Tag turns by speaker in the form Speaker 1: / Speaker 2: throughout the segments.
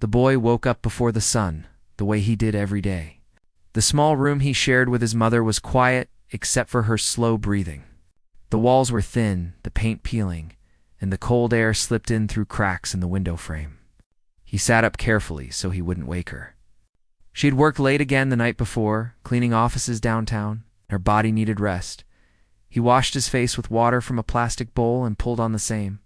Speaker 1: The boy woke up before the sun, the way he did every day. The small room he shared with his mother was quiet, except for her slow breathing. The walls were thin, the paint peeling, and the cold air slipped in through cracks in the window frame. He sat up carefully so he wouldn't wake her. She had worked late again the night before, cleaning offices downtown. Her body needed rest. He washed his face with water from a plastic bowl and pulled on the same.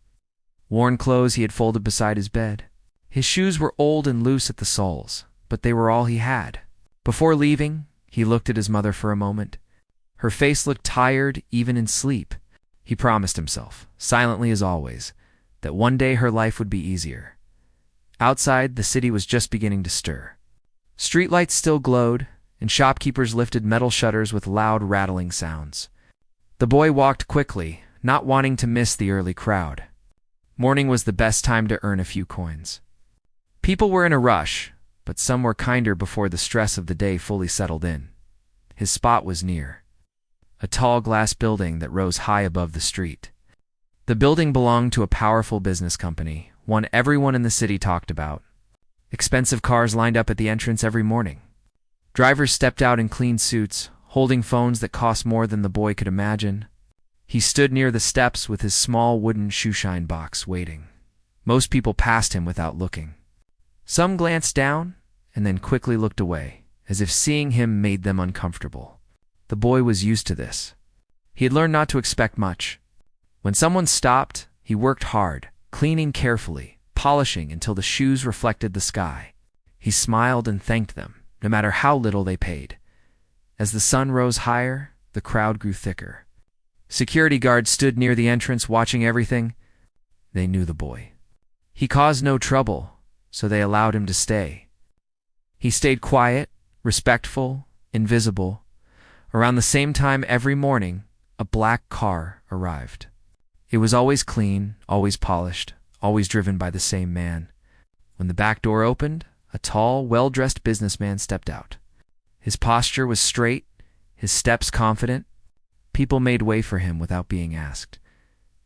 Speaker 1: Worn clothes he had folded beside his bed. His shoes were old and loose at the soles, but they were all he had. Before leaving, he looked at his mother for a moment. Her face looked tired even in sleep. He promised himself, silently as always, that one day her life would be easier. Outside, the city was just beginning to stir. Streetlights still glowed, and shopkeepers lifted metal shutters with loud rattling sounds. The boy walked quickly, not wanting to miss the early crowd. Morning was the best time to earn a few coins. People were in a rush, but some were kinder before the stress of the day fully settled in. His spot was near a tall glass building that rose high above the street. The building belonged to a powerful business company, one everyone in the city talked about. Expensive cars lined up at the entrance every morning. Drivers stepped out in clean suits, holding phones that cost more than the boy could imagine. He stood near the steps with his small wooden shoeshine box, waiting. Most people passed him without looking. Some glanced down and then quickly looked away, as if seeing him made them uncomfortable. The boy was used to this. He had learned not to expect much. When someone stopped, he worked hard, cleaning carefully, polishing until the shoes reflected the sky. He smiled and thanked them, no matter how little they paid. As the sun rose higher, the crowd grew thicker. Security guards stood near the entrance watching everything. They knew the boy. He caused no trouble, so they allowed him to stay. He stayed quiet, respectful, invisible. Around the same time every morning, a black car arrived. It was always clean, always polished, always driven by the same man. When the back door opened, a tall, well-dressed businessman stepped out. His posture was straight, his steps confident. People made way for him without being asked.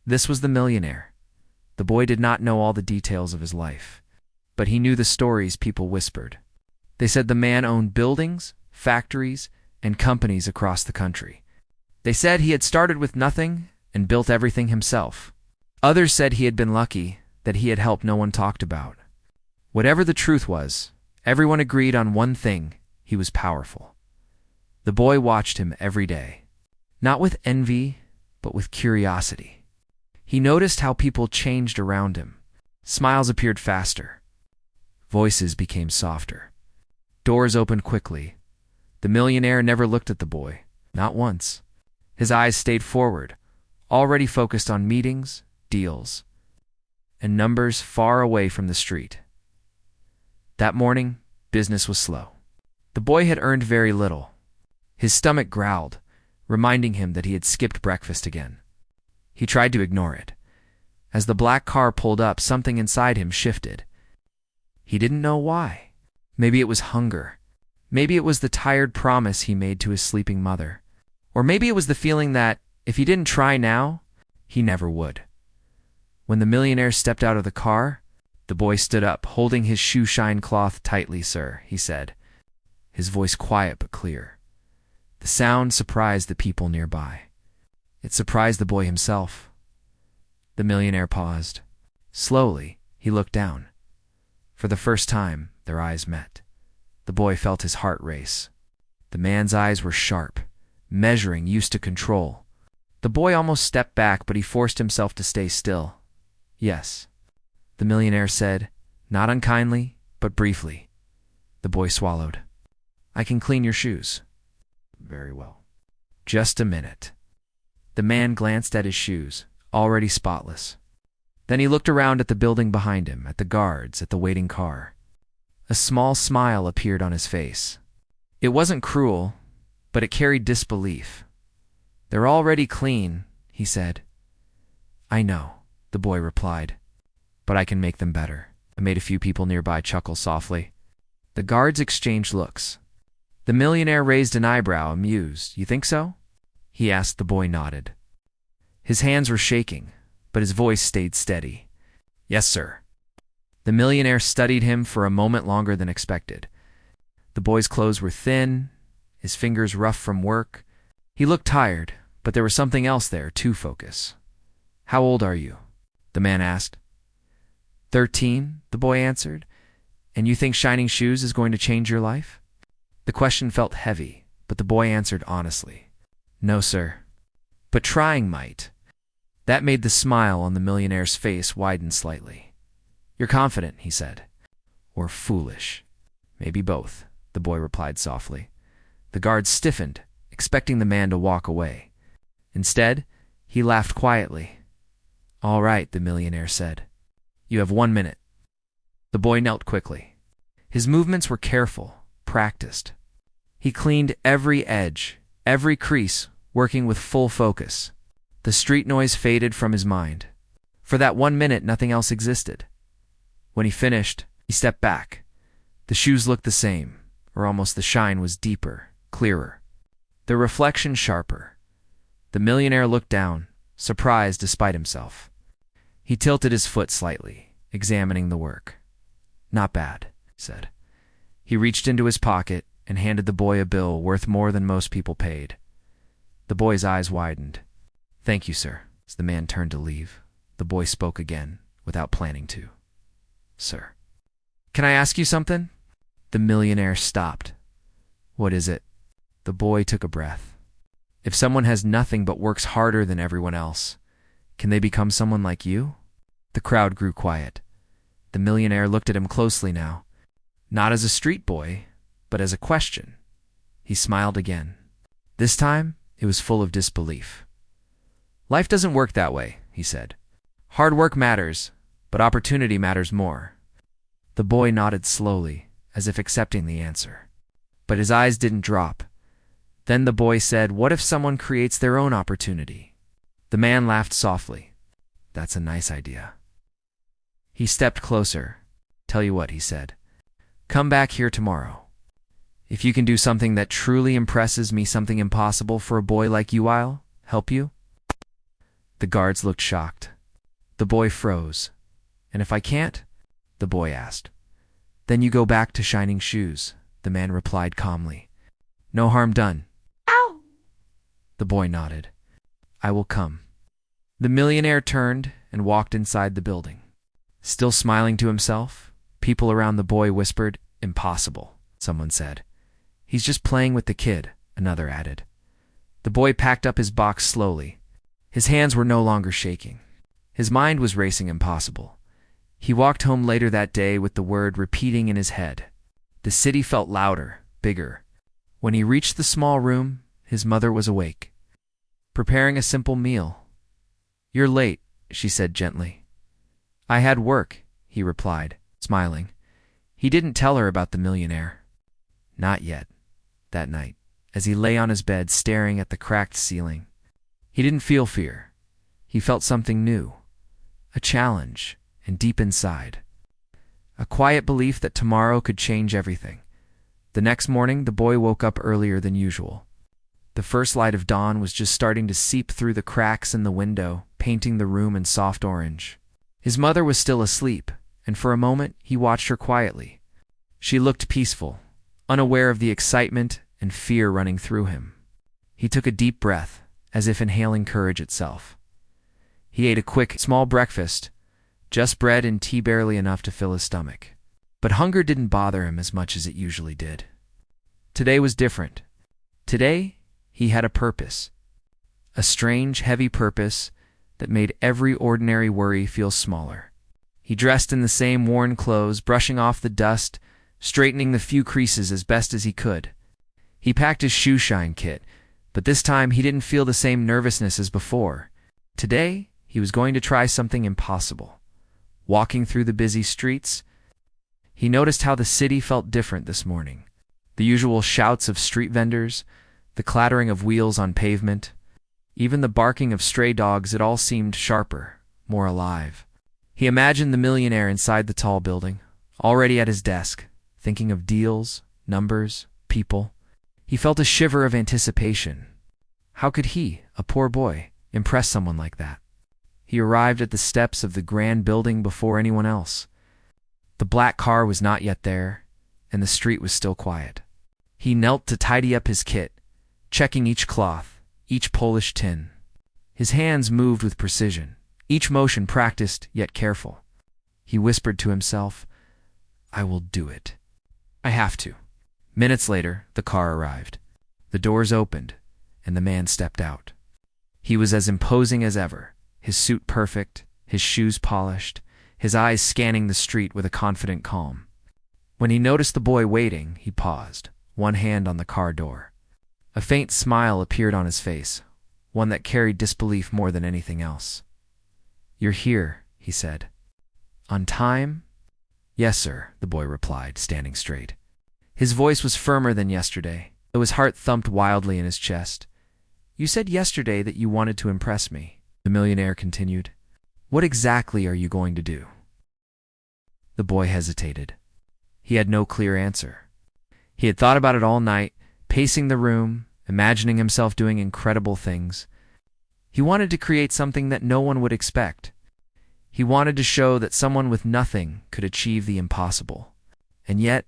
Speaker 1: This was the millionaire. The boy did not know all the details of his life, but he knew the stories people whispered. They said the man owned buildings, factories, and companies across the country. They said he had started with nothing and built everything himself. Others said he had been lucky, that he had helped no one talked about. Whatever the truth was, everyone agreed on one thing: he was powerful. The boy watched him every day, not with envy, but with curiosity. He noticed how people changed around him. Smiles appeared faster. Voices became softer. Doors opened quickly. The millionaire never looked at the boy, not once. His eyes stayed forward, already focused on meetings, deals, and numbers far away from the street. That morning, business was slow. The boy had earned very little. His stomach growled, reminding him that he had skipped breakfast again. He tried to ignore it. As the black car pulled up, something inside him shifted. He didn't know why. Maybe it was hunger. Maybe it was the tired promise he made to his sleeping mother. Or maybe it was the feeling that, if he didn't try now, he never would. When the millionaire stepped out of the car, the boy stood up, holding his shoeshine cloth tightly. "Sir," he said, his voice quiet but clear. The sound surprised the people nearby. It surprised the boy himself. The millionaire paused. Slowly, he looked down. For the first time, their eyes met. The boy felt his heart race. The man's eyes were sharp, measuring, used to control. The boy almost stepped back, but he forced himself to stay still. "Yes," the millionaire said, not unkindly, but briefly. The boy swallowed. "I can clean your shoes." "Very well." "Just a minute." The man glanced at his shoes, already spotless. Then he looked around at the building behind him, at the guards, at the waiting car. A small smile appeared on his face. It wasn't cruel, but it carried disbelief. "They're already clean," he said. "I know," the boy replied, "but I can make them better." It made a few people nearby chuckle softly. The guards exchanged looks. The millionaire raised an eyebrow, amused. "You think so?" he asked. The boy nodded. His hands were shaking, but his voice stayed steady. "Yes, sir." The millionaire studied him for a moment longer than expected. The boy's clothes were thin, his fingers rough from work. He looked tired, but there was something else there to focus. "How old are you?" the man asked. 13, the boy answered. "And you think shining shoes is going to change your life?" The question felt heavy, but the boy answered honestly. "No, sir. But trying might." That made the smile on the millionaire's face widen slightly. "You're confident," he said. "Or foolish. Maybe both," the boy replied softly. The guard stiffened, expecting the man to walk away. Instead, he laughed quietly. "All right," the millionaire said. "You have 1 minute." The boy knelt quickly. His movements were careful, practiced. He cleaned every edge, every crease, working with full focus. The street noise faded from his mind. For that 1 minute, nothing else existed. When he finished, he stepped back. The shoes looked the same, or almost the shine was deeper, clearer. The reflection sharper. The millionaire looked down, surprised despite himself. He tilted his foot slightly, examining the work. "Not bad," he said. He reached into his pocket and handed the boy a bill worth more than most people paid. The boy's eyes widened. "Thank you, sir." As the man turned to leave, the boy spoke again, without planning to. "Sir, can I ask you something?" The millionaire stopped. "What is it?" The boy took a breath. "If someone has nothing but works harder than everyone else, can they become someone like you?" The crowd grew quiet. The millionaire looked at him closely now, not as a street boy, but as a question. He smiled again. This time, it was full of disbelief. "Life doesn't work that way," he said. "Hard work matters, but opportunity matters more." The boy nodded slowly, as if accepting the answer. But his eyes didn't drop. Then the boy said, "What if someone creates their own opportunity?" The man laughed softly. "That's a nice idea." He stepped closer. "Tell you what," he said. "Come back here tomorrow. If you can do something that truly impresses me, something impossible for a boy like you, I'll help you." The guards looked shocked. The boy froze. "And if I can't?" the boy asked. "Then you go back to shining shoes," the man replied calmly. "No harm done." "Ow!" The boy nodded. "I will come." The millionaire turned and walked inside the building. Still smiling to himself, people around the boy whispered, "Impossible," someone said. "He's just playing with the kid," another added. The boy packed up his box slowly. His hands were no longer shaking. His mind was racing impossible. He walked home later that day with the word repeating in his head. The city felt louder, bigger. When he reached the small room, his mother was awake, preparing a simple meal. "You're late," she said gently. "I had work," he replied, smiling. He didn't tell her about the millionaire. Not yet. That night, as he lay on his bed staring at the cracked ceiling, he didn't feel fear. He felt something new, a challenge, and deep inside, a quiet belief that tomorrow could change everything. The next morning, the boy woke up earlier than usual. The first light of dawn was just starting to seep through the cracks in the window, painting the room in soft orange. His mother was still asleep, and for a moment he watched her quietly. She looked peaceful, unaware of the excitement and fear running through him. He took a deep breath, as if inhaling courage itself. He ate a quick, small breakfast, just bread and tea, barely enough to fill his stomach. But hunger didn't bother him as much as it usually did. Today was different. Today, he had a purpose. A strange, heavy purpose that made every ordinary worry feel smaller. He dressed in the same worn clothes, brushing off the dust, straightening the few creases as best as he could. He packed his shoe shine kit, but this time he didn't feel the same nervousness as before. Today, he was going to try something impossible. Walking through the busy streets, he noticed how the city felt different this morning. The usual shouts of street vendors, the clattering of wheels on pavement, even the barking of stray dogs, it all seemed sharper, more alive. He imagined the millionaire inside the tall building, already at his desk, thinking of deals, numbers, people. He felt a shiver of anticipation. How could he, a poor boy, impress someone like that? He arrived at the steps of the grand building before anyone else. The black car was not yet there, and the street was still quiet. He knelt to tidy up his kit, checking each cloth, each Polish tin. His hands moved with precision, each motion practiced yet careful. He whispered to himself, "I will do it. I have to." Minutes later, the car arrived. The doors opened, and the man stepped out. He was as imposing as ever, his suit perfect, his shoes polished, his eyes scanning the street with a confident calm. When he noticed the boy waiting, he paused, one hand on the car door. A faint smile appeared on his face, one that carried disbelief more than anything else. "You're here," he said. "On time?" "Yes, sir," the boy replied, standing straight. His voice was firmer than yesterday, though his heart thumped wildly in his chest. "You said yesterday that you wanted to impress me," the millionaire continued. "What exactly are you going to do?" The boy hesitated. He had no clear answer. He had thought about it all night, pacing the room, imagining himself doing incredible things. He wanted to create something that no one would expect. He wanted to show that someone with nothing could achieve the impossible. And yet,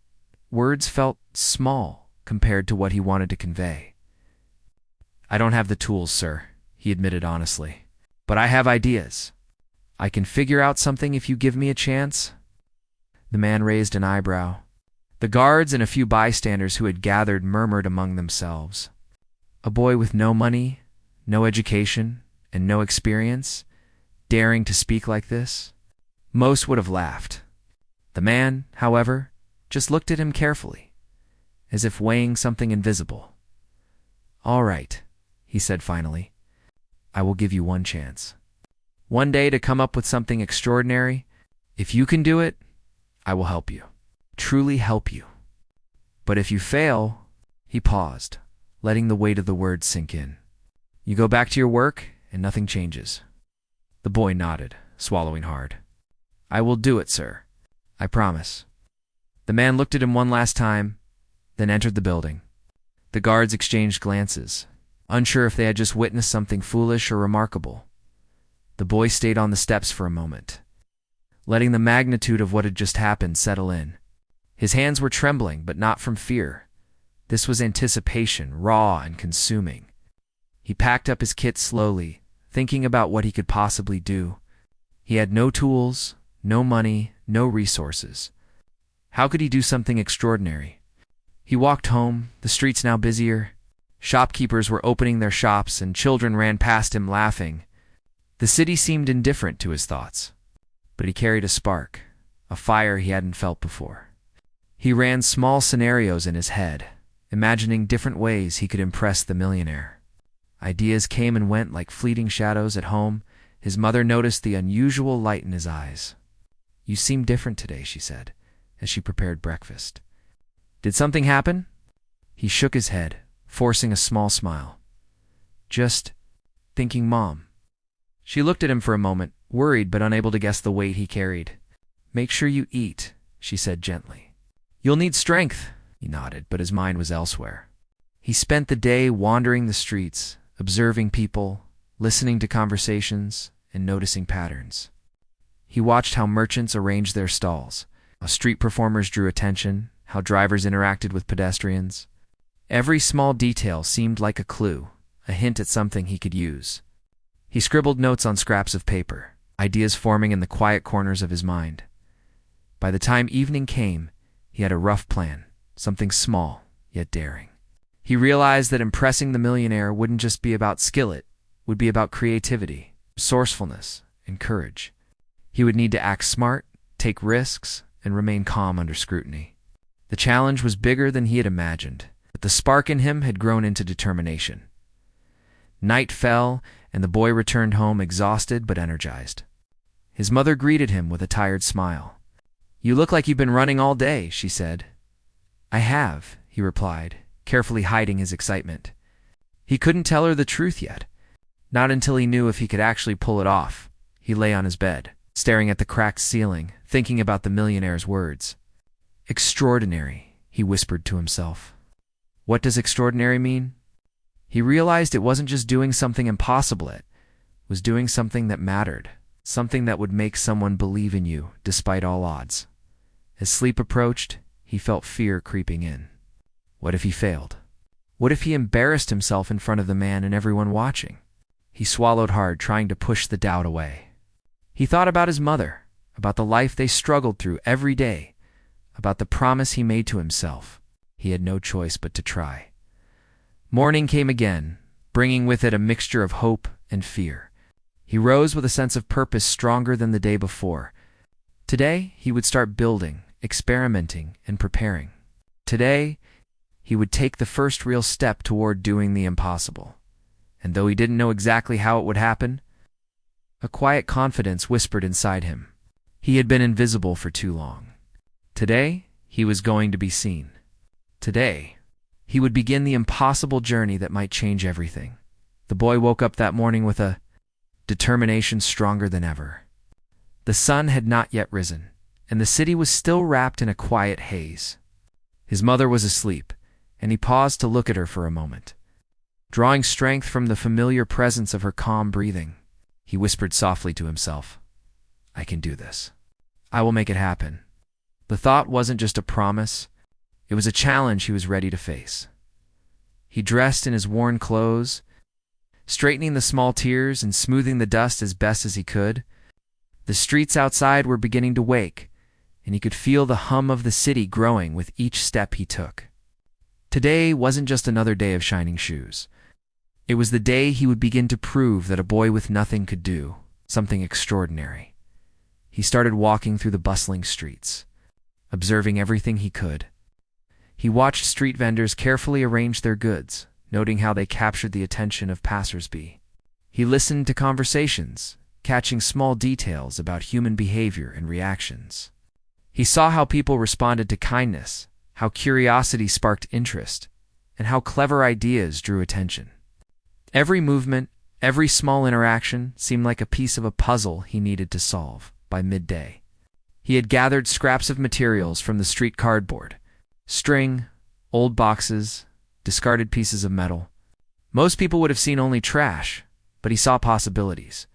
Speaker 1: words felt small compared to what he wanted to convey. "I don't have the tools, sir," he admitted honestly. "But I have ideas. I can figure out something if you give me a chance." The man raised an eyebrow. The guards and a few bystanders who had gathered murmured among themselves. A boy with no money, no education, and no experience, daring to speak like this? Most would have laughed. The man, however, just looked at him carefully, as if weighing something invisible. "All right," he said finally. "I will give you one chance. One day to come up with something extraordinary. If you can do it, I will help you. Truly help you. But if you fail," he paused, letting the weight of the words sink in. "You go back to your work and nothing changes." The boy nodded, swallowing hard. "I will do it, sir. I promise." The man looked at him one last time, then entered the building. The guards exchanged glances, unsure if they had just witnessed something foolish or remarkable. The boy stayed on the steps for a moment, letting the magnitude of what had just happened settle in. His hands were trembling, but not from fear. This was anticipation, raw and consuming. He packed up his kit slowly, thinking about what he could possibly do. He had no tools, no money, no resources. How could he do something extraordinary? He walked home, the streets now busier. Shopkeepers were opening their shops, and children ran past him laughing. The city seemed indifferent to his thoughts. But he carried a spark, a fire he hadn't felt before. He ran small scenarios in his head, imagining different ways he could impress the millionaire. Ideas came and went like fleeting shadows. At home, his mother noticed the unusual light in his eyes. "You seem different today," she said, as she prepared breakfast. "Did something happen?" He shook his head, forcing a small smile. "Just thinking, Mom." She looked at him for a moment, worried but unable to guess the weight he carried. "Make sure you eat," she said gently. "You'll need strength." He nodded, but his mind was elsewhere. He spent the day wandering the streets, observing people, listening to conversations, and noticing patterns. He watched how merchants arranged their stalls, how street performers drew attention, how drivers interacted with pedestrians. Every small detail seemed like a clue, a hint at something he could use. He scribbled notes on scraps of paper, ideas forming in the quiet corners of his mind. By the time evening came, he had a rough plan, something small, yet daring. He realized that impressing the millionaire wouldn't just be about skill, it would be about creativity, resourcefulness, and courage. He would need to act smart, take risks, and remain calm under scrutiny. The challenge was bigger than he had imagined, but the spark in him had grown into determination. Night fell, and the boy returned home exhausted but energized. His mother greeted him with a tired smile. "You look like you've been running all day," she said. "I have," he replied, carefully hiding his excitement. He couldn't tell her the truth yet, not until he knew if he could actually pull it off. He lay on his bed, staring at the cracked ceiling, thinking about the millionaire's words. "Extraordinary," he whispered to himself. What does extraordinary mean? He realized it wasn't just doing something impossible, it was doing something that mattered, something that would make someone believe in you despite all odds. As sleep approached, he felt fear creeping in. What if he failed? What if he embarrassed himself in front of the man and everyone watching? He swallowed hard, trying to push the doubt away. He thought about his mother, about the life they struggled through every day, about the promise he made to himself. He had no choice but to try. Morning came again, bringing with it a mixture of hope and fear. He rose with a sense of purpose stronger than the day before. Today, he would start building, experimenting, and preparing. Today, he would take the first real step toward doing the impossible. And though he didn't know exactly how it would happen, a quiet confidence whispered inside him. He had been invisible for too long. Today, he was going to be seen. Today, he would begin the impossible journey that might change everything. The boy woke up that morning with a determination stronger than ever. The sun had not yet risen, and the city was still wrapped in a quiet haze. His mother was asleep, and he paused to look at her for a moment. Drawing strength from the familiar presence of her calm breathing, he whispered softly to himself, "I can do this. I will make it happen." The thought wasn't just a promise, it was a challenge he was ready to face. He dressed in his worn clothes, straightening the small tears and smoothing the dust as best as he could. The streets outside were beginning to wake, and he could feel the hum of the city growing with each step he took. Today wasn't just another day of shining shoes. It was the day he would begin to prove that a boy with nothing could do something extraordinary. He started walking through the bustling streets, observing everything he could. He watched street vendors carefully arrange their goods, noting how they captured the attention of passers-by. He listened to conversations, catching small details about human behavior and reactions. He saw how people responded to kindness, how curiosity sparked interest, and how clever ideas drew attention. Every movement, every small interaction seemed like a piece of a puzzle he needed to solve by midday. He had gathered scraps of materials from the street cardboard, string, old boxes, discarded pieces of metal. Most people would have seen only trash, but he saw possibilities.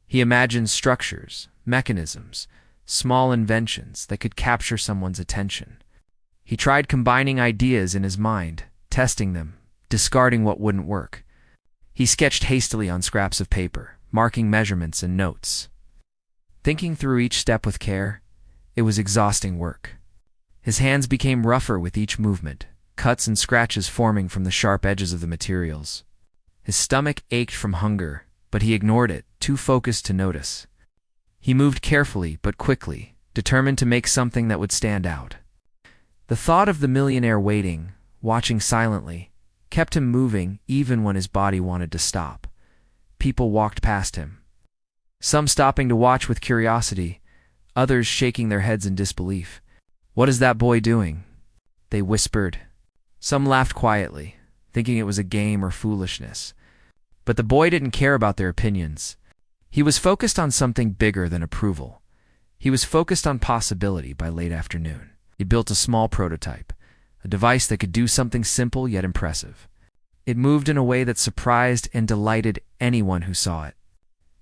Speaker 1: He imagined structures, mechanisms, small inventions that could capture someone's attention. He tried combining ideas in his mind, testing them, discarding what wouldn't work. He sketched hastily on scraps of paper, marking measurements and notes. Thinking through each step with care, it was exhausting work. His hands became rougher with each movement, cuts and scratches forming from the sharp edges of the materials. His stomach ached from hunger, but he ignored it, too focused to notice. He moved carefully but quickly, determined to make something that would stand out. The thought of the millionaire waiting, watching silently, kept him moving even when his body wanted to stop. People walked past him, some stopping to watch with curiosity, others shaking their heads in disbelief. "What is that boy doing?" they whispered. Some laughed quietly, thinking it was a game or foolishness. But the boy didn't care about their opinions. He was focused on something bigger than approval. He was focused on possibility. By late afternoon, he built a small prototype, a device that could do something simple yet impressive. It moved in a way that surprised and delighted anyone who saw it.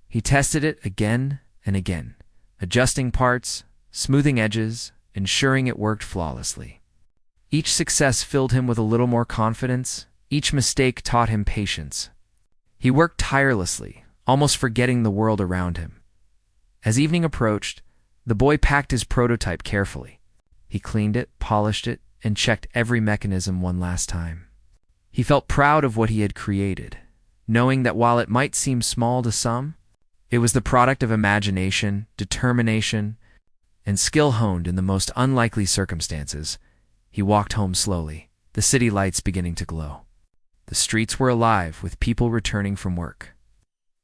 Speaker 1: He tested it again and again, adjusting parts, smoothing edges, ensuring it worked flawlessly. Each success filled him with a little more confidence. Each mistake taught him patience. He worked tirelessly, almost forgetting the world around him. As evening approached, the boy packed his prototype carefully. He cleaned it, polished it, and checked every mechanism one last time. He felt proud of what he had created, knowing that while it might seem small to some, it was the product of imagination, determination, and skill honed in the most unlikely circumstances. He walked home slowly, the city lights beginning to glow. The streets were alive with people returning from work,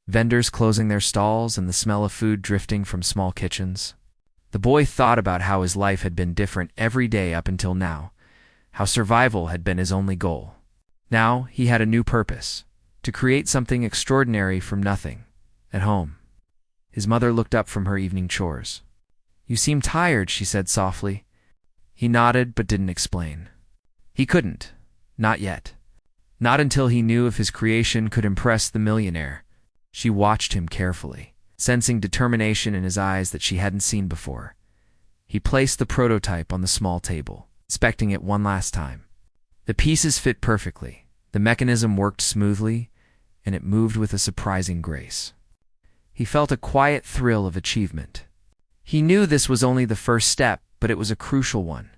Speaker 1: vendors closing their stalls and the smell of food drifting from small kitchens. The boy thought about how his life had been different every day up until now, how survival had been his only goal. Now he had a new purpose, to create something extraordinary from nothing, at home. His mother looked up from her evening chores. "You seem tired," she said softly. He nodded but didn't explain. He couldn't, not yet. Not until he knew if his creation could impress the millionaire. She watched him carefully, sensing determination in his eyes that she hadn't seen before. He placed the prototype on the small table, inspecting it one last time. The pieces fit perfectly, the mechanism worked smoothly, and it moved with a surprising grace. He felt a quiet thrill of achievement. He knew this was only the first step, but it was a crucial one.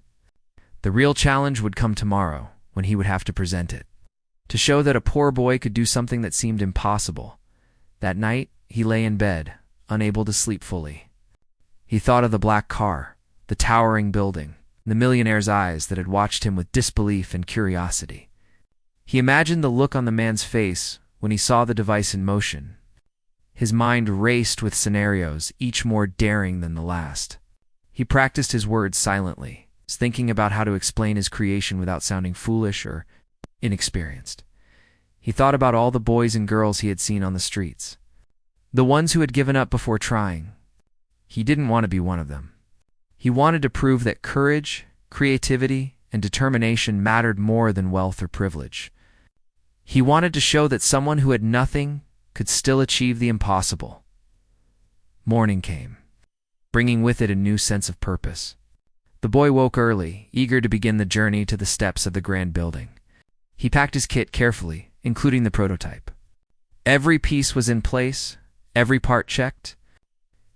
Speaker 1: The real challenge would come tomorrow, when he would have to present it. To show that a poor boy could do something that seemed impossible. That night, he lay in bed, unable to sleep fully. He thought of the black car, the towering building, the millionaire's eyes that had watched him with disbelief and curiosity. He imagined the look on the man's face when he saw the device in motion. His mind raced with scenarios, each more daring than the last. He practiced his words silently, thinking about how to explain his creation without sounding foolish or inexperienced. He thought about all the boys and girls he had seen on the streets, the ones who had given up before trying. He didn't want to be one of them. He wanted to prove that courage, creativity, and determination mattered more than wealth or privilege. He wanted to show that someone who had nothing could still achieve the impossible. Morning came, bringing with it a new sense of purpose. The boy woke early, eager to begin the journey to the steps of the grand building. He packed his kit carefully, including the prototype. Every piece was in place, every part checked.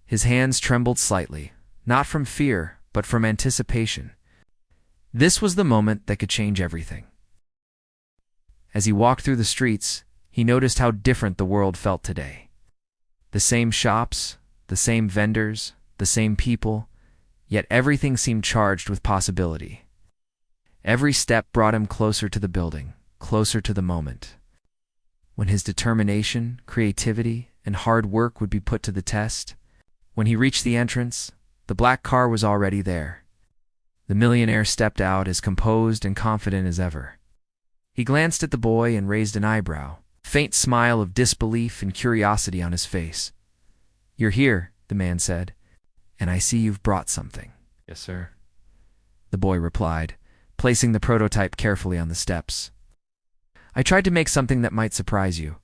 Speaker 1: His hands trembled slightly, not from fear, but from anticipation. This was the moment that could change everything. As he walked through the streets, he noticed how different the world felt today. The same shops, the same vendors, the same people, yet everything seemed charged with possibility. Every step brought him closer to the building, closer to the moment, when his determination, creativity, and hard work would be put to the test. When he reached the entrance, the black car was already there. The millionaire stepped out as composed and confident as ever. He glanced at the boy and raised an eyebrow, a faint smile of disbelief and curiosity on his face. "You're here," the man said, "and I see you've brought something." "Yes, sir," the boy replied, placing the prototype carefully on the steps. "I tried to make something that might surprise you."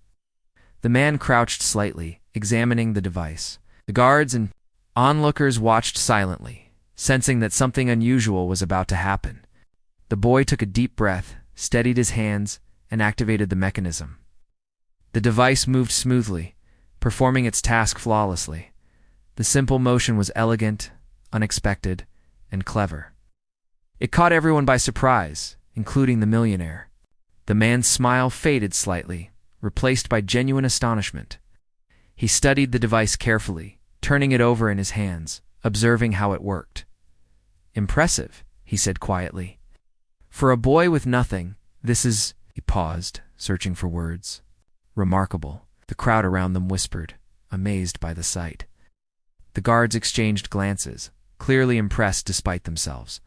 Speaker 1: The man crouched slightly, examining the device. The guards and onlookers watched silently, sensing that something unusual was about to happen. The boy took a deep breath, steadied his hands, and activated the mechanism. The device moved smoothly, performing its task flawlessly. The simple motion was elegant, unexpected, and clever. It caught everyone by surprise, including the millionaire. The man's smile faded slightly, replaced by genuine astonishment. He studied the device carefully, turning it over in his hands, observing how it worked. "Impressive," he said quietly. "For a boy with nothing, this is—" He paused, searching for words. "Remarkable," the crowd around them whispered, amazed by the sight. The guards exchanged glances, clearly impressed despite themselves.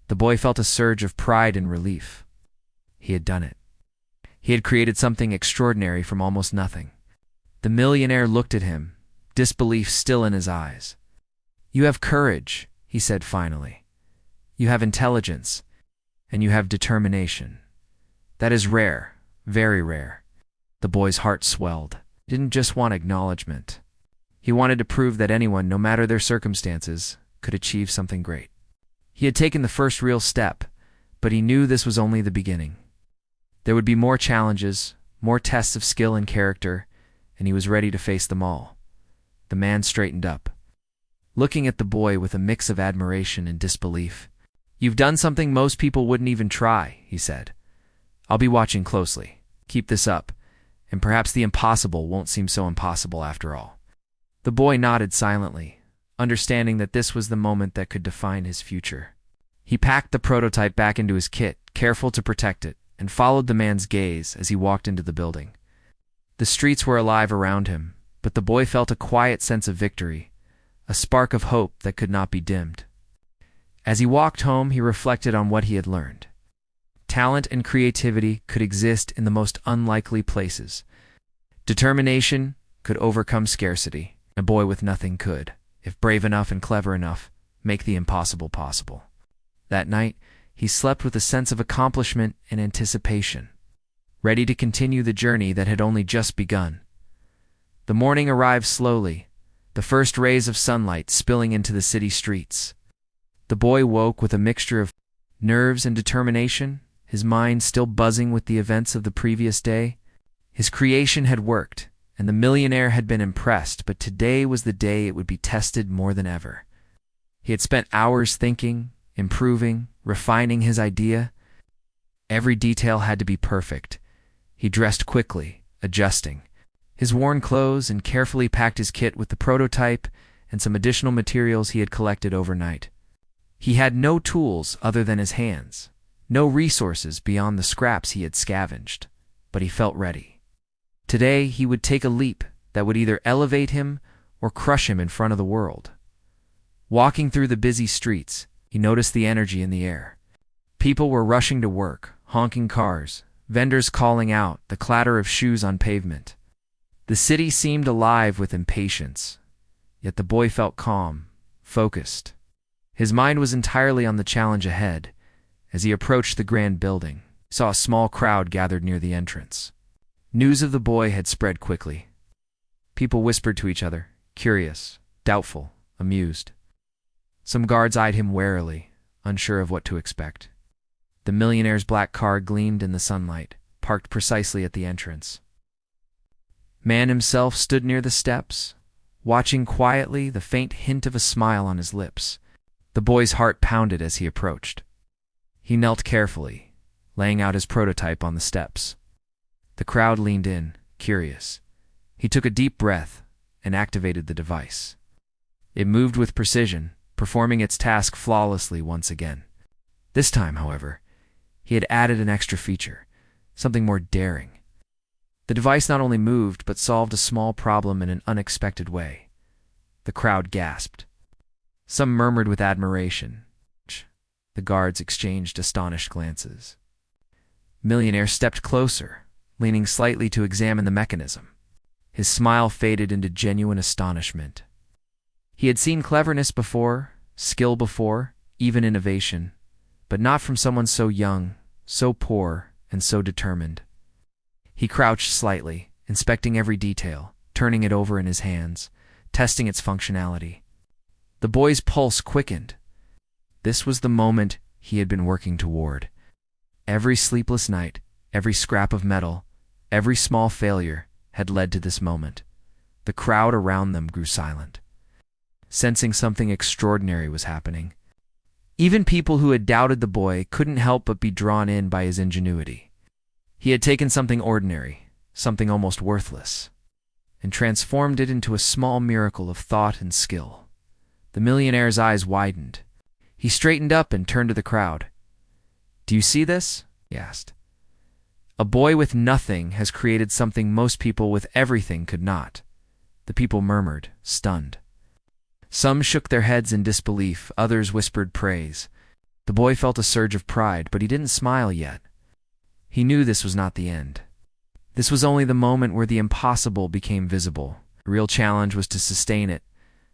Speaker 1: The boy felt a surge of pride and relief. He had done it. He had created something extraordinary from almost nothing. The millionaire looked at him, disbelief still in his eyes. "You have courage," he said finally. "You have intelligence, and you have determination. That is rare, very rare." The boy's heart swelled. He didn't just want acknowledgement. He wanted to prove that anyone, no matter their circumstances, could achieve something great. He had taken the first real step, but he knew this was only the beginning. There would be more challenges, more tests of skill and character, and he was ready to face them all. The man straightened up, looking at the boy with a mix of admiration and disbelief. "You've done something most people wouldn't even try," he said. "I'll be watching closely. Keep this up, and perhaps the impossible won't seem so impossible after all." The boy nodded silently, understanding that this was the moment that could define his future. He packed the prototype back into his kit, careful to protect it, and followed the man's gaze as he walked into the building. The streets were alive around him, but the boy felt a quiet sense of victory, a spark of hope that could not be dimmed. As he walked home, he reflected on what he had learned. Talent and creativity could exist in the most unlikely places. Determination could overcome scarcity. A boy with nothing could, if brave enough and clever enough, make the impossible possible. That night, he slept with a sense of accomplishment and anticipation, ready to continue the journey that had only just begun. The morning arrived slowly, the first rays of sunlight spilling into the city streets. The boy woke with a mixture of nerves and determination, his mind still buzzing with the events of the previous day. His creation had worked, and the millionaire had been impressed, but today was the day it would be tested more than ever. He had spent hours thinking, improving, refining his idea. Every detail had to be perfect. He dressed quickly, adjusting his worn clothes, and carefully packed his kit with the prototype and some additional materials he had collected overnight. He had no tools other than his hands, no resources beyond the scraps he had scavenged, but he felt ready. Today he would take a leap that would either elevate him or crush him in front of the world. Walking through the busy streets, he noticed the energy in the air. People were rushing to work, honking cars, vendors calling out, the clatter of shoes on pavement. The city seemed alive with impatience, yet the boy felt calm, focused. His mind was entirely on the challenge ahead. As he approached the grand building, he saw a small crowd gathered near the entrance. News of the boy had spread quickly. People whispered to each other, curious, doubtful, amused. Some guards eyed him warily, unsure of what to expect. The millionaire's black car gleamed in the sunlight, parked precisely at the entrance. Man himself stood near the steps, watching quietly, the faint hint of a smile on his lips. The boy's heart pounded as he approached. He knelt carefully, laying out his prototype on the steps. The crowd leaned in, curious. He took a deep breath and activated the device. It moved with precision, performing its task flawlessly once again. This time, however, he had added an extra feature, something more daring. The device not only moved, but solved a small problem in an unexpected way. The crowd gasped. Some murmured with admiration. The guards exchanged astonished glances. Millionaire stepped closer, leaning slightly to examine the mechanism. His smile faded into genuine astonishment. He had seen cleverness before, skill before, even innovation, but not from someone so young, so poor, and so determined. He crouched slightly, inspecting every detail, turning it over in his hands, testing its functionality. The boy's pulse quickened. This was the moment he had been working toward. Every sleepless night, every scrap of metal, every small failure had led to this moment. The crowd around them grew silent, sensing something extraordinary was happening. Even people who had doubted the boy couldn't help but be drawn in by his ingenuity. He had taken something ordinary, something almost worthless, and transformed it into a small miracle of thought and skill. The millionaire's eyes widened. He straightened up and turned to the crowd. "Do you see this?" he asked. "A boy with nothing has created something most people with everything could not." The people murmured, stunned. Some shook their heads in disbelief, others whispered praise. The boy felt a surge of pride, but he didn't smile yet. He knew this was not the end. This was only the moment where the impossible became visible. The real challenge was to sustain it,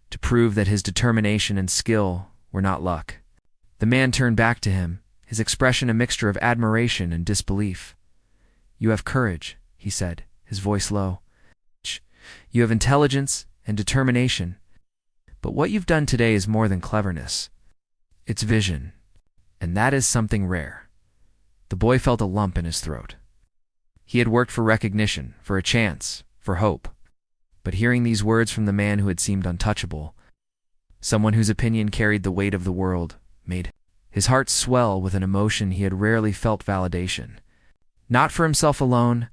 Speaker 1: to prove that his determination and skill were not luck. The man turned back to him, his expression a mixture of admiration and disbelief. "You have courage," he said, his voice low. "You have intelligence and determination. But what you've done today is more than cleverness. It's vision, and that is something rare." The boy felt a lump in his throat. He had worked for recognition, for a chance, for hope. But hearing these words from the man who had seemed untouchable, someone whose opinion carried the weight of the world, made his heart swell with an emotion he had rarely felt validation. Not for himself alone,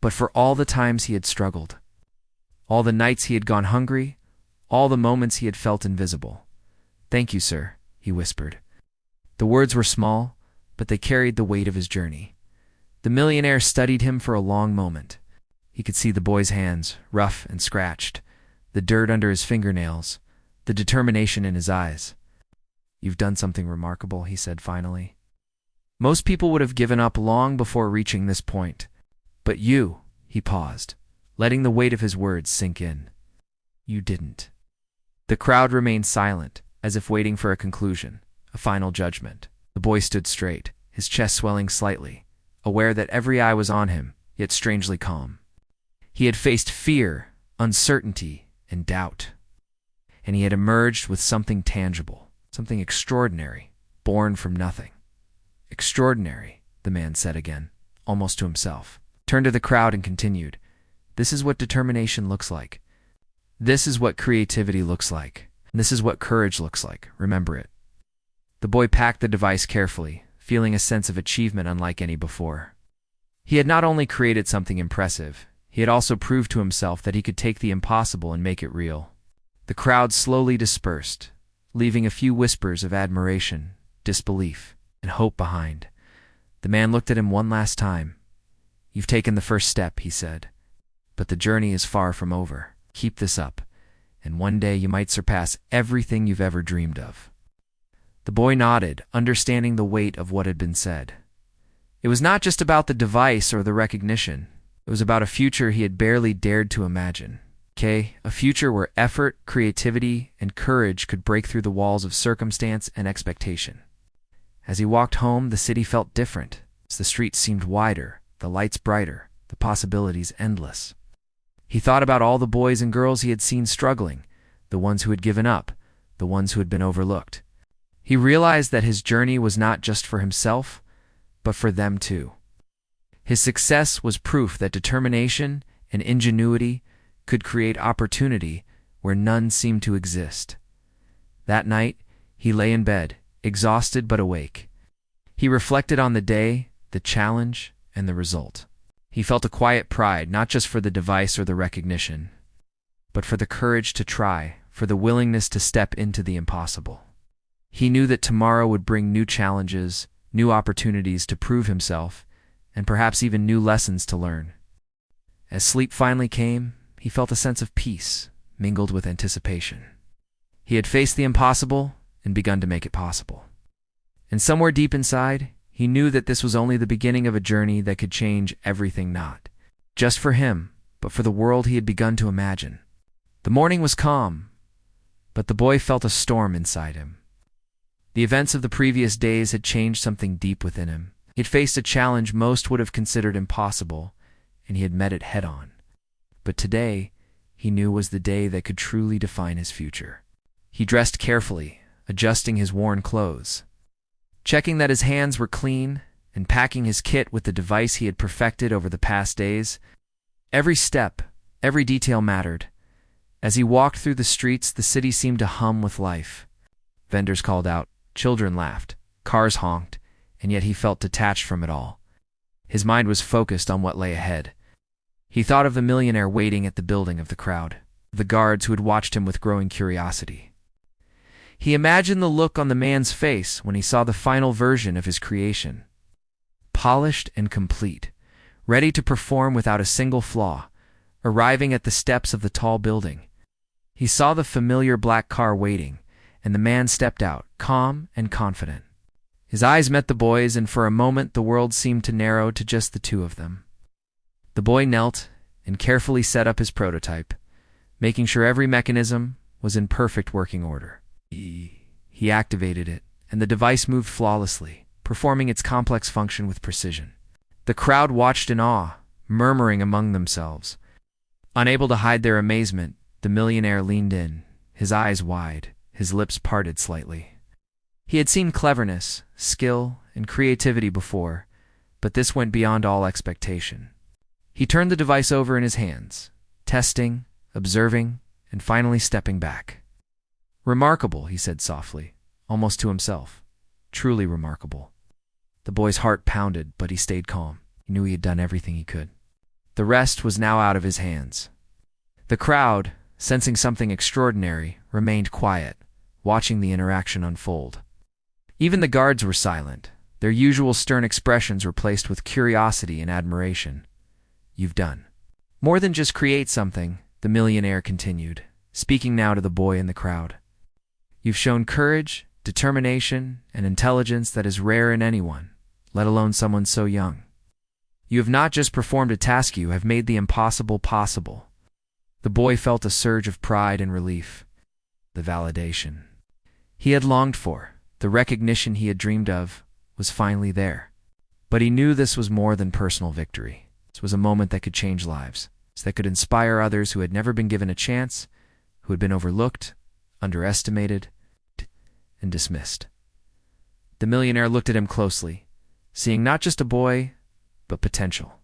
Speaker 1: but for all the times he had struggled. All the nights he had gone hungry, all the moments he had felt invisible. "Thank you, sir," he whispered. The words were small, but they carried the weight of his journey. The millionaire studied him for a long moment. He could see the boy's hands, rough and scratched, the dirt under his fingernails, the determination in his eyes. "You've done something remarkable," he said finally. "Most people would have given up long before reaching this point. But you," he paused, letting the weight of his words sink in. "You didn't." The crowd remained silent, as if waiting for a conclusion, a final judgment. The boy stood straight, his chest swelling slightly, aware that every eye was on him, yet strangely calm. He had faced fear, uncertainty, and doubt, and he had emerged with something tangible, something extraordinary, born from nothing. Extraordinary, the man said again, almost to himself. Turned to the crowd and continued, "This is what determination looks like. This is what creativity looks like. This is what courage looks like. Remember it." The boy packed the device carefully, feeling a sense of achievement unlike any before. He had not only created something impressive, he had also proved to himself that he could take the impossible and make it real. The crowd slowly dispersed, leaving a few whispers of admiration, disbelief, and hope behind. The man looked at him one last time. "You've taken the first step," he said. "But the journey is far from over. Keep this up, and one day you might surpass everything you've ever dreamed of." The boy nodded, understanding the weight of what had been said. It was not just about the device or the recognition. It was about a future he had barely dared to imagine. A future where effort, creativity, and courage could break through the walls of circumstance and expectation. As he walked home, the city felt different. The streets seemed wider, the lights brighter, the possibilities endless. He thought about all the boys and girls he had seen struggling, the ones who had given up, the ones who had been overlooked. He realized that his journey was not just for himself, but for them too. His success was proof that determination and ingenuity could create opportunity where none seemed to exist. That night, he lay in bed, exhausted but awake. He reflected on the day, the challenge, and the result. He felt a quiet pride, not just for the device or the recognition, but for the courage to try, for the willingness to step into the impossible. He knew that tomorrow would bring new challenges, new opportunities to prove himself, and perhaps even new lessons to learn. As sleep finally came, he felt a sense of peace, mingled with anticipation. He had faced the impossible and begun to make it possible. And somewhere deep inside, he knew that this was only the beginning of a journey that could change everything, not just for him, but for the world he had begun to imagine. The morning was calm, but the boy felt a storm inside him. The events of the previous days had changed something deep within him. He had faced a challenge most would have considered impossible, and he had met it head-on. But today, he knew was the day that could truly define his future. He dressed carefully, adjusting his worn clothes, checking that his hands were clean, and packing his kit with the device he had perfected over the past days. Every step, every detail mattered. As he walked through the streets, the city seemed to hum with life. Vendors called out, children laughed, cars honked, and yet he felt detached from it all. His mind was focused on what lay ahead. He thought of the millionaire waiting at the building of the crowd, the guards who had watched him with growing curiosity. He imagined the look on the man's face when he saw the final version of his creation. Polished and complete, ready to perform without a single flaw, arriving at the steps of the tall building. He saw the familiar black car waiting, and the man stepped out, calm and confident. His eyes met the boy's, and for a moment the world seemed to narrow to just the two of them. The boy knelt and carefully set up his prototype, making sure every mechanism was in perfect working order. He activated it, and the device moved flawlessly, performing its complex function with precision. The crowd watched in awe, murmuring among themselves. Unable to hide their amazement, the millionaire leaned in, his eyes wide, his lips parted slightly. He had seen cleverness, skill, and creativity before, but this went beyond all expectation. He turned the device over in his hands, testing, observing, and finally stepping back. "Remarkable," he said softly, almost to himself. "Truly remarkable." The boy's heart pounded, but he stayed calm. He knew he had done everything he could. The rest was now out of his hands. The crowd, sensing something extraordinary, remained quiet, watching the interaction unfold. Even the guards were silent, their usual stern expressions replaced with curiosity and admiration. "You've done more than just create something," the millionaire continued, speaking now to the boy in the crowd. "You've shown courage, determination, and intelligence that is rare in anyone, let alone someone so young. You have not just performed a task, you have made the impossible possible." The boy felt a surge of pride and relief. The validation he had longed for, the recognition he had dreamed of, was finally there. But he knew this was more than personal victory. This was a moment that could change lives, that could inspire others who had never been given a chance, who had been overlooked, underestimated, and dismissed. The millionaire looked at him closely, seeing not just a boy, but potential.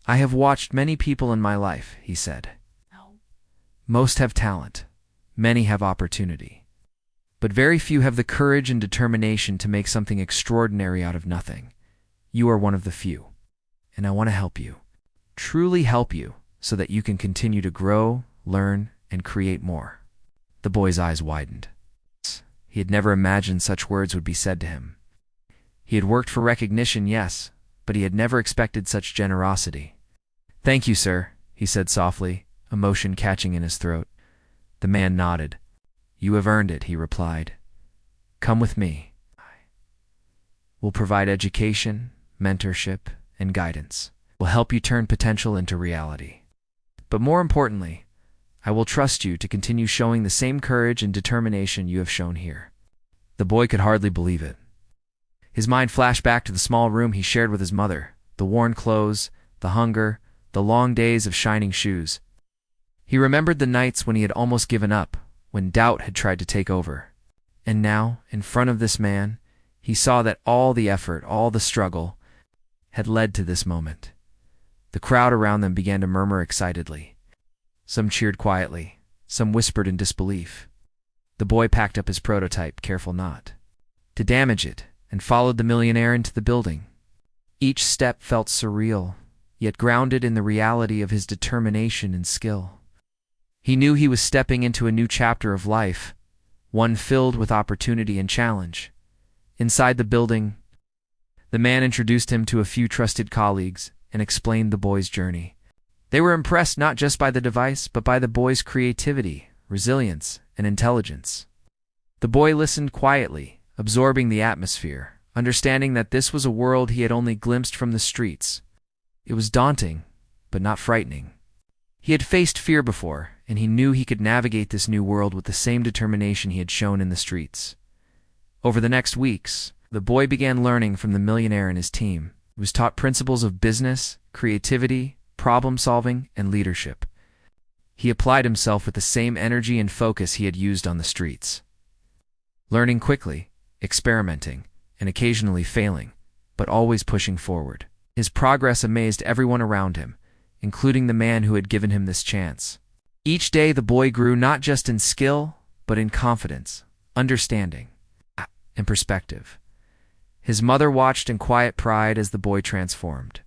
Speaker 1: "I have watched many people in my life," he said. "Most have talent, many have opportunity, but very few have the courage and determination to make something extraordinary out of nothing. You are one of the few, and I want to help you, truly help you, so that you can continue to grow, learn, and create more." The boy's eyes widened. He had never imagined such words would be said to him. He had worked for recognition, yes, but he had never expected such generosity. "Thank you, sir," he said softly, emotion catching in his throat. The man nodded. "You have earned it," he replied. "Come with me. We'll provide education, mentorship, and guidance. We'll help you turn potential into reality. But more importantly, I will trust you to continue showing the same courage and determination you have shown here." The boy could hardly believe it. His mind flashed back to the small room he shared with his mother, the worn clothes, the hunger, the long days of shining shoes. He remembered the nights when he had almost given up, when doubt had tried to take over. And now, in front of this man, he saw that all the effort, all the struggle, had led to this moment. The crowd around them began to murmur excitedly. Some cheered quietly, some whispered in disbelief. The boy packed up his prototype, careful not to damage it, and followed the millionaire into the building. Each step felt surreal, yet grounded in the reality of his determination and skill. He knew he was stepping into a new chapter of life, one filled with opportunity and challenge. Inside the building, the man introduced him to a few trusted colleagues and explained the boy's journey. They were impressed not just by the device, but by the boy's creativity, resilience, and intelligence. The boy listened quietly, absorbing the atmosphere, understanding that this was a world he had only glimpsed from the streets. It was daunting, but not frightening. He had faced fear before, and he knew he could navigate this new world with the same determination he had shown in the streets. Over the next weeks, the boy began learning from the millionaire and his team. He was taught principles of business, creativity, problem-solving, and leadership. He applied himself with the same energy and focus he had used on the streets. Learning quickly, experimenting, and occasionally failing, but always pushing forward. His progress amazed everyone around him, including the man who had given him this chance. Each day the boy grew not just in skill, but in confidence, understanding, and perspective. His mother watched in quiet pride as the boy transformed.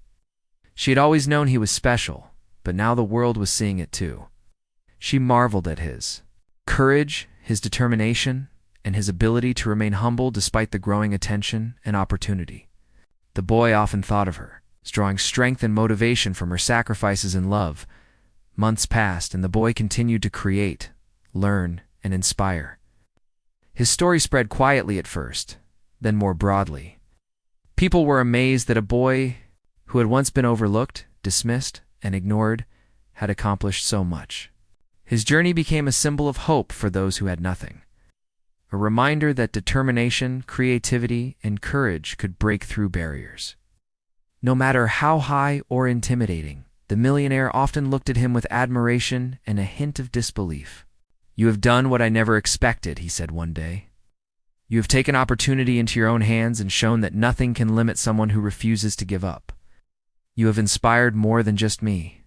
Speaker 1: She had always known he was special, but now the world was seeing it too. She marveled at his courage, his determination, and his ability to remain humble despite the growing attention and opportunity. The boy often thought of her, drawing strength and motivation from her sacrifices and love. Months passed, and the boy continued to create, learn, and inspire. His story spread quietly at first, then more broadly. People were amazed that a boy who had once been overlooked, dismissed, and ignored had accomplished so much. His journey became a symbol of hope for those who had nothing. A reminder that determination, creativity, and courage could break through barriers. No matter how high or intimidating, the millionaire often looked at him with admiration and a hint of disbelief. "You have done what I never expected," he said one day. "You have taken opportunity into your own hands and shown that nothing can limit someone who refuses to give up. You have inspired more than just me."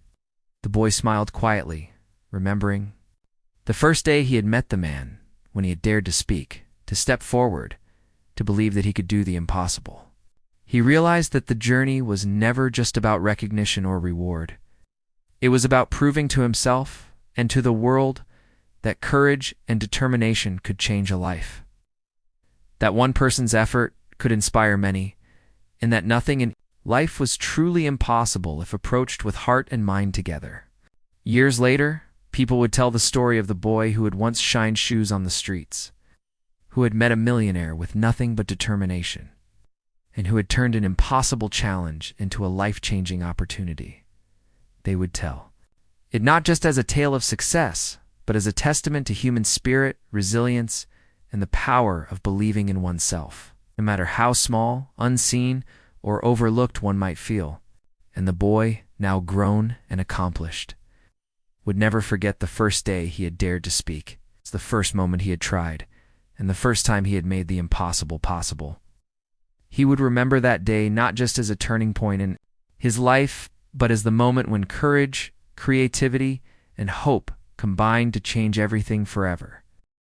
Speaker 1: The boy smiled quietly, remembering the first day he had met the man, when he had dared to speak, to step forward, to believe that he could do the impossible. He realized that the journey was never just about recognition or reward. It was about proving to himself and to the world that courage and determination could change a life. That one person's effort could inspire many, and that nothing in life was truly impossible if approached with heart and mind together. Years later, people would tell the story of the boy who had once shined shoes on the streets, who had met a millionaire with nothing but determination, and who had turned an impossible challenge into a life-changing opportunity. They would tell it not just as a tale of success, but as a testament to human spirit, resilience, and the power of believing in oneself, no matter how small, unseen, or overlooked one might feel. And the boy, now grown and accomplished, would never forget the first day he had dared to speak. It's the first moment he had tried, and the first time he had made the impossible possible. He would remember that day not just as a turning point in his life, but as the moment when courage, creativity, and hope combined to change everything forever.